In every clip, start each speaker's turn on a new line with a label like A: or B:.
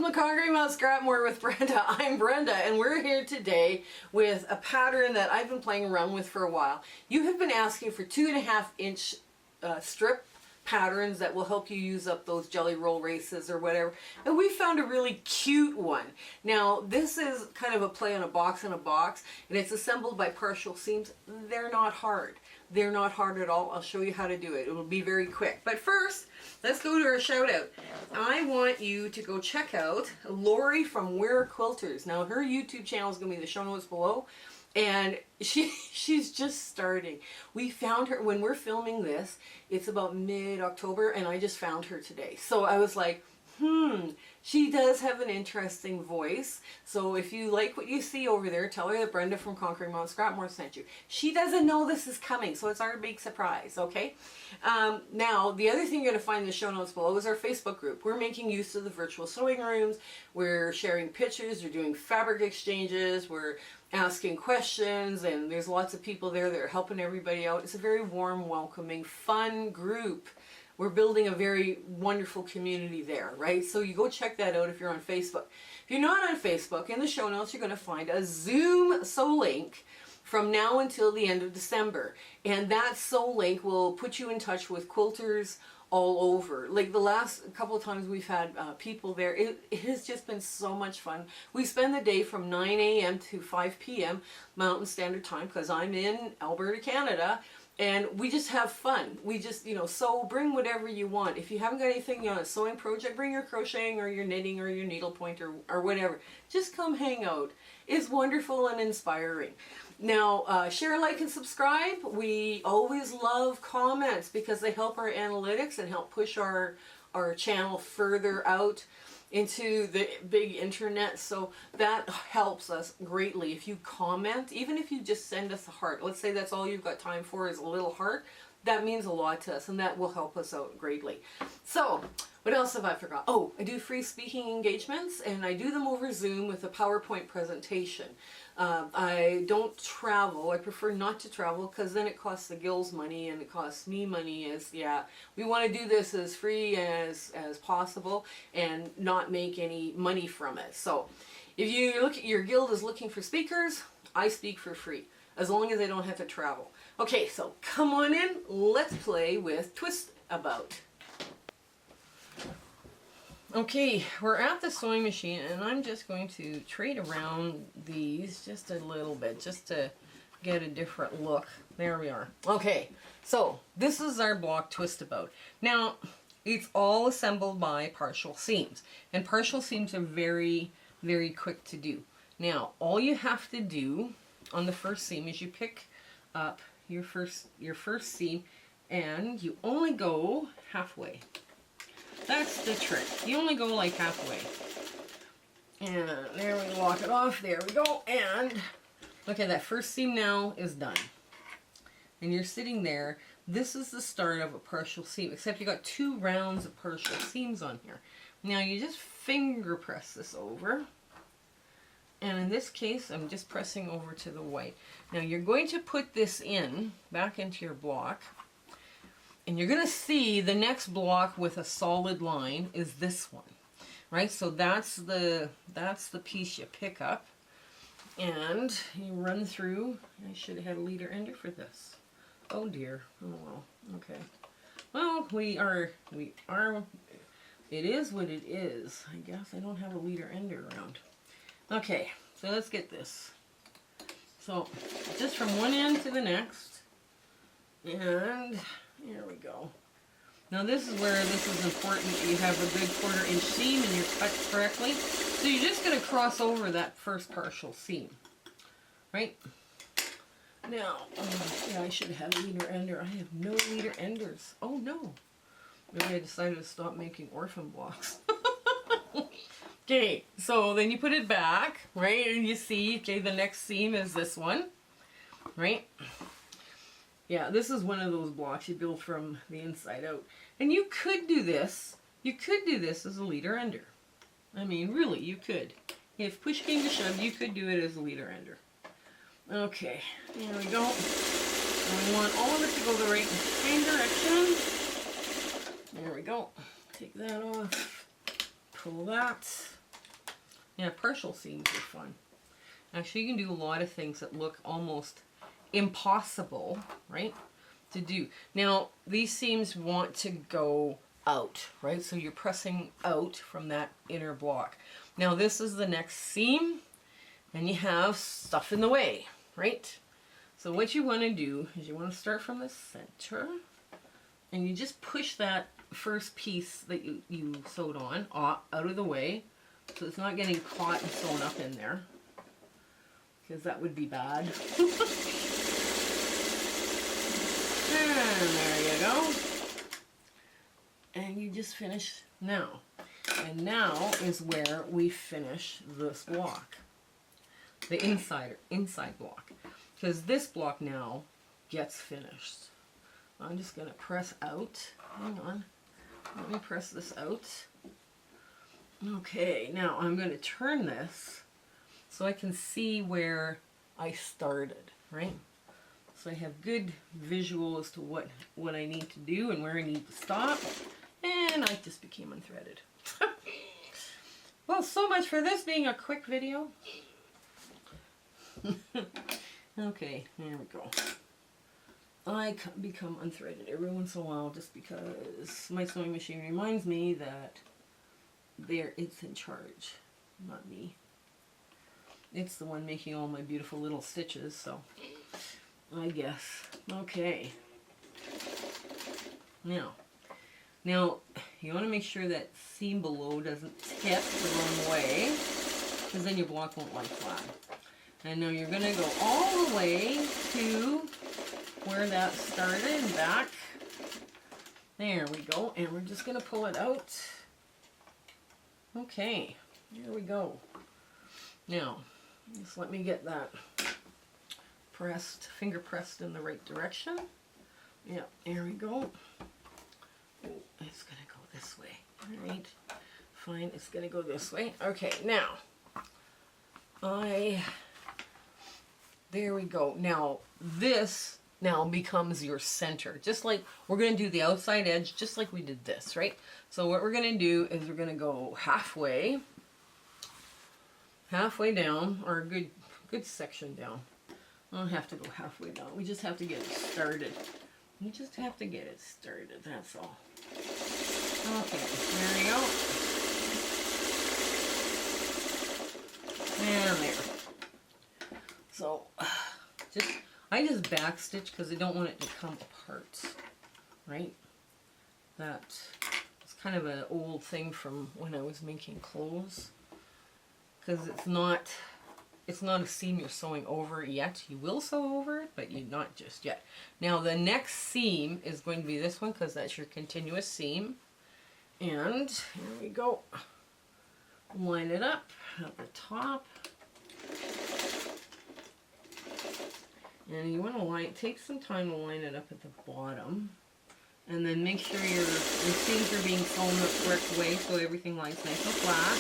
A: welcome to Conquering Mount Scrapmore with Brenda. I'm Brenda and we're here today with a pattern that I've been playing around with for a while. You have been asking for 2.5-inch strip patterns that will help you use up those jelly roll races or whatever, and we found a really cute one. Now this is kind of a play on a box in a box, and it's assembled by partial seams. They're not hard. They're not hard at all. I'll show you how to do it. It will be very quick. But first, let's go to our shout out. I want you to go check out Lori from Werquilters. Now her YouTube channel is going to be in the show notes below. And she's just starting. We found her when we're filming this. It's about mid-October, and I just found her today. So I was like, she does have an interesting voice. So if you like what you see over there, tell her that Brenda from Conquering Mount Scrapmore sent you. She doesn't know this is coming, so it's our big surprise, okay? Now, the other thing you're going to find in the show notes below is our Facebook group. We're making use of the virtual sewing rooms. We're sharing pictures. We're doing fabric exchanges. We're asking questions, and there's lots of people there that are helping everybody out. It's a very warm, welcoming, fun group. We're building a very wonderful community there, right? So you go check that out if you're on Facebook. If you're not on Facebook, in the show notes you're going to find a Zoom sew link from now until the end of December. And that sew link will put you in touch with quilters all over. Like the last couple of times we've had people there, it has just been so much fun. We spend the day from 9 a.m. to 5 p.m. Mountain Standard Time, because I'm in Alberta, Canada. And we just have fun. We just, sew, bring whatever you want. If you haven't got anything on a sewing project, bring your crocheting or your knitting or your needlepoint or whatever. Just come hang out. It's wonderful and inspiring. Now, share, like, and subscribe. We always love comments because they help our analytics and help push our channel further out into the big internet, so that helps us greatly. If you comment, even if you just send us a heart, let's say that's all you've got time for is a little heart, that means a lot to us, and that will help us out greatly. So what else have I forgot? Oh, I do free speaking engagements, and I do them over Zoom with a PowerPoint presentation. I don't travel. I prefer not to travel because then it costs the gills money and it costs me money. We want to do this as free as possible and not make any money from it. So if you look at your guild is looking for speakers, I speak for free as long as I don't have to travel. Okay, so come on in. Let's play with Twist About. Okay, we're at the sewing machine, and I'm just going to trade around these just a little bit, just to get a different look. There we are. Okay, so this is our block Twist About. Now, it's all assembled by partial seams, and partial seams are very, very quick to do. Now, all you have to do on the first seam is you pick up your first seam, and you only go halfway. That's the trick. You only go like halfway. And there we lock it off. There we go. And okay, that first seam now is done. And you're sitting there. This is the start of a partial seam, except you got 2 rounds of partial seams on here. Now you just finger press this over. And in this case, I'm just pressing over to the white. Now you're going to put this in, back into your block. And you're going to see the next block with a solid line is this one, right? So that's the piece you pick up, and you run through. I should have had a leader ender for this. Oh dear. Oh well. Okay. Well, it is what it is. I guess I don't have a leader ender around. Okay, so let's get this. So just from one end to the next, and here we go. Now this is where this is important. You have a good 1/4 inch seam and you're cut correctly. So you're just going to cross over that first partial seam, right? Now, yeah, I should have a leader ender. I have no leader enders. Oh no. Maybe I decided to stop making orphan blocks. Okay, so then you put it back, right? And you see, okay, the next seam is this one, right? Yeah, this is one of those blocks you build from the inside out. And you could do this. You could do this as a leader ender. I mean, really, you could. If push came to shove, you could do it as a leader ender. Okay, there we go. And we want all of it to go the right same direction. There we go. Take that off. Pull that. Yeah, partial seams are fun. Actually, you can do a lot of things that look almost impossible, right, to do. Now, these seams want to go out, right? So you're pressing out from that inner block. Now, this is the next seam, and you have stuff in the way, right? So what you want to do is you want to start from the center, and you just push that first piece that you sewed on out of the way, so it's not getting caught and sewn up in there, because that would be bad. And there you go. And you just finish now. And now is where we finish this block, the inside block, because this block now gets finished. I'm just going to press out. Hang on. Let me press this out. Okay, now I'm going to turn this so I can see where I started, right? So I have good visual as to what I need to do and where I need to stop. And I just became unthreaded. Well, so much for this being a quick video. Okay, there we go. I become unthreaded every once in a while just because my sewing machine reminds me that it's in charge, not me. It's the one making all my beautiful little stitches, so I guess. Okay. Now you want to make sure that seam below doesn't tip the wrong way, because then your block won't lie flat. And now you're going to go all the way to where that started and back. There we go. And we're just going to pull it out. Okay. Here we go. Now, just let me get that finger pressed in the right direction. Yeah, there we go. Oh, it's going to go this way. All right. Fine, it's going to go this way. Okay, now, there we go. Now, this now becomes your center. Just like we're going to do the outside edge, just like we did this, right? So what we're going to do is we're going to go halfway down, or a good section down. I don't have to go halfway down. We just have to get it started. You just have to get it started, that's all. Okay, there we go. And there. So, I just backstitch because I don't want it to come apart, right? It's kind of an old thing from when I was making clothes, because it's not a seam you're sewing over yet. You will sew over it, but you're not just yet. Now the next seam is going to be this one, because that's your continuous seam. And here we go. Line it up at the top. And you want to take some time to line it up at the bottom. And then make sure your seams are being sewn the correct way so everything lies nice and flat.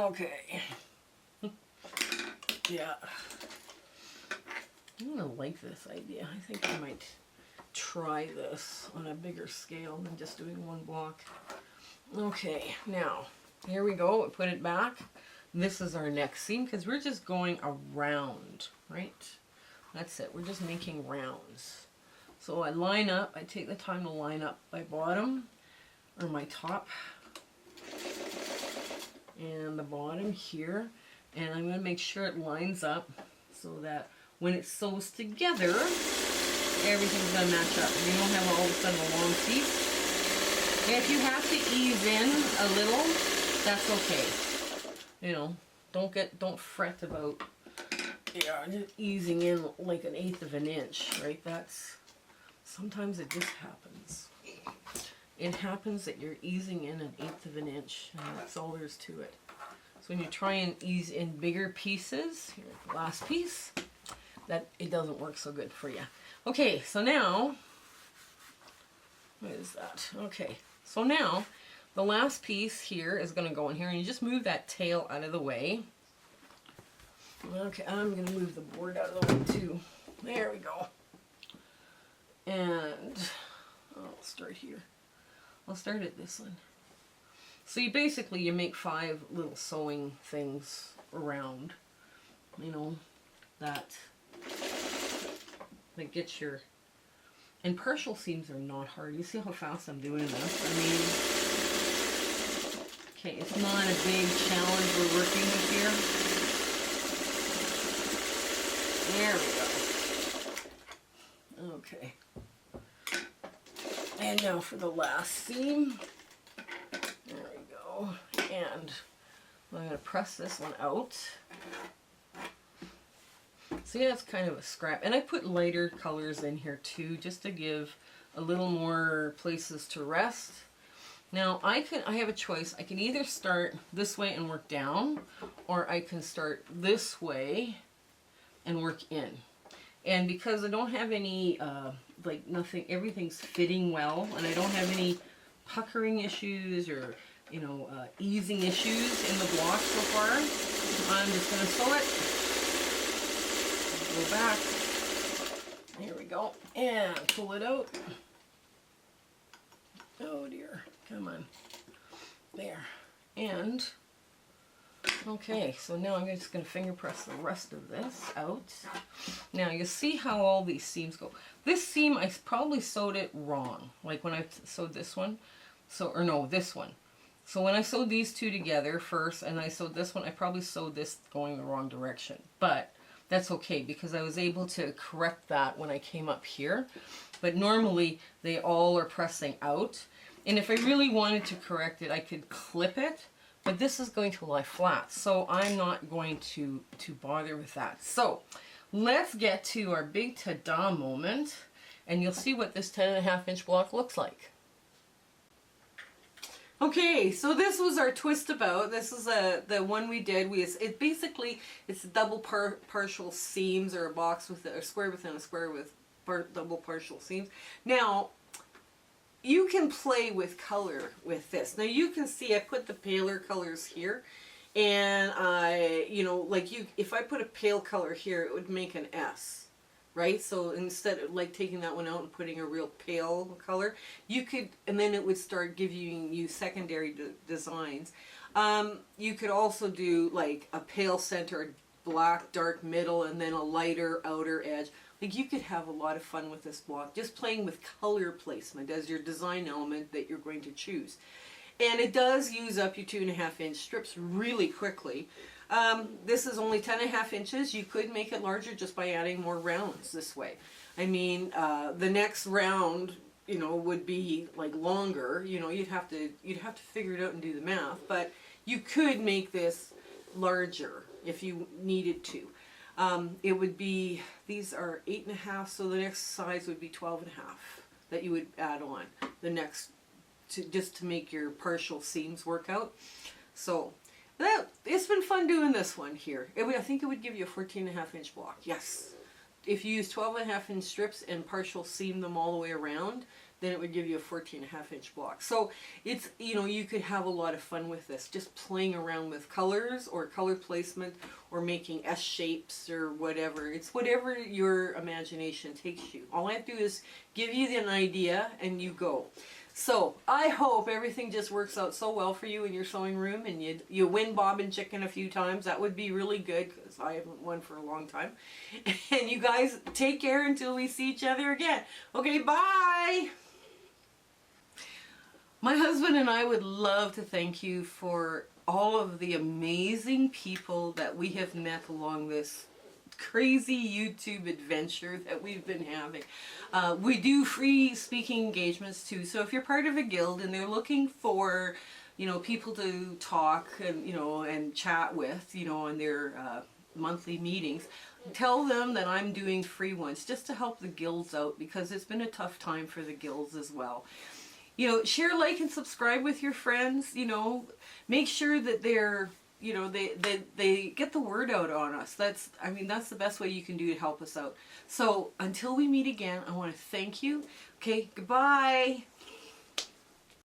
A: Okay. Yeah. I really like this idea. I think I might try this on a bigger scale than just doing one block. Okay, now, here we go. Put it back. This is our next seam, because we're just going around, right? That's it. We're just making rounds. So I line up. I take the time to line up my bottom, or my top, and the bottom here, and I'm going to make sure it lines up so that when it sews together, everything's going to match up. You don't have all of a sudden a long piece. If you have to ease in a little, that's okay. You know, don't fret about just easing in like 1/8 of an inch, right? Sometimes it just happens. It happens that you're easing in 1/8 of an inch, and that's all there is to it. So when you try and ease in bigger pieces, here, the last piece, that it doesn't work so good for you. Okay, so now, what is that? Okay, so now the last piece here is going to go in here, and you just move that tail out of the way. Okay, I'm going to move the board out of the way too. There we go. And I'll start here. I'll start at this one. So you basically, you make 5 little sewing things around, you know, that gets your, and partial seams are not hard. You see how fast I'm doing this? I mean, okay, it's not a big challenge we're working with here. There we go. Okay. And now for the last seam. There we go. And I'm going to press this one out. See, that's kind of a scrap. And I put lighter colors in here too, just to give a little more places to rest. Now I have a choice. I can either start this way and work down, or I can start this way and work in. And because I don't have any, like nothing, everything's fitting well, and I don't have any puckering issues or, you know, easing issues in the block so far, I'm just going to sew it. Go back. There we go. And pull it out. Oh dear. Come on. There. And, okay, so now I'm just going to finger press the rest of this out. Now you see how all these seams go. This seam, I probably sewed it wrong. Like when I sewed this one. So, or no, this one. So when I sewed these two together first and I sewed this one, I probably sewed this going the wrong direction. But that's okay, because I was able to correct that when I came up here. But normally they all are pressing out. And if I really wanted to correct it, I could clip it. But this is going to lie flat, so I'm not going to bother with that. So let's get to our big ta-da moment, and you'll see what this 10.5-inch block looks like. Okay, so this was our twist about. This is the one we did. It's double partial seams, or a box with a square within a square with double partial seams. Now, you can play with color with this. Now you can see I put the paler colors here, and if I put a pale color here, it would make an S. Right? So instead of like taking that one out and putting a real pale color, you could, and then it would start giving you secondary designs. You could also do like a pale center, black, dark middle, and then a lighter outer edge. Like you could have a lot of fun with this block, just playing with color placement as your design element that you're going to choose. And it does use up your 2.5-inch strips really quickly. This is only 10.5 inches. You could make it larger just by adding more rounds this way. I mean, the next round, you know, would be like longer. You know, you'd have to figure it out and do the math. But you could make this larger if you needed to. It would be, these are 8.5, so the next size would be 12.5 that you would add on the next, just to make your partial seams work out. So it's been fun doing this one here. I think it would give you a 14.5-inch block. Yes. If you use 12.5-inch strips and partial seam them all the way around, then it would give you a 14.5-inch block. So it's, you know, you could have a lot of fun with this, just playing around with colors or color placement or making S shapes or whatever. It's whatever your imagination takes you. All I have to do is give you an idea and you go. So I hope everything just works out so well for you in your sewing room, and you win Bob and Chicken a few times. That would be really good, because I haven't won for a long time. And you guys take care until we see each other again. Okay, bye! My husband and I would love to thank you for all of the amazing people that we have met along this crazy YouTube adventure that we've been having. We do free speaking engagements too, so if you're part of a guild and they're looking for, you know, people to talk and, you know, and chat with, you know, in their monthly meetings, tell them that I'm doing free ones just to help the guilds out, because it's been a tough time for the guilds as well. You know, share, like, and subscribe with your friends. You know, make sure that they're, you know, they get the word out on us. That's the best way you can do to help us out. So until we meet again, I want to thank you. Okay, goodbye.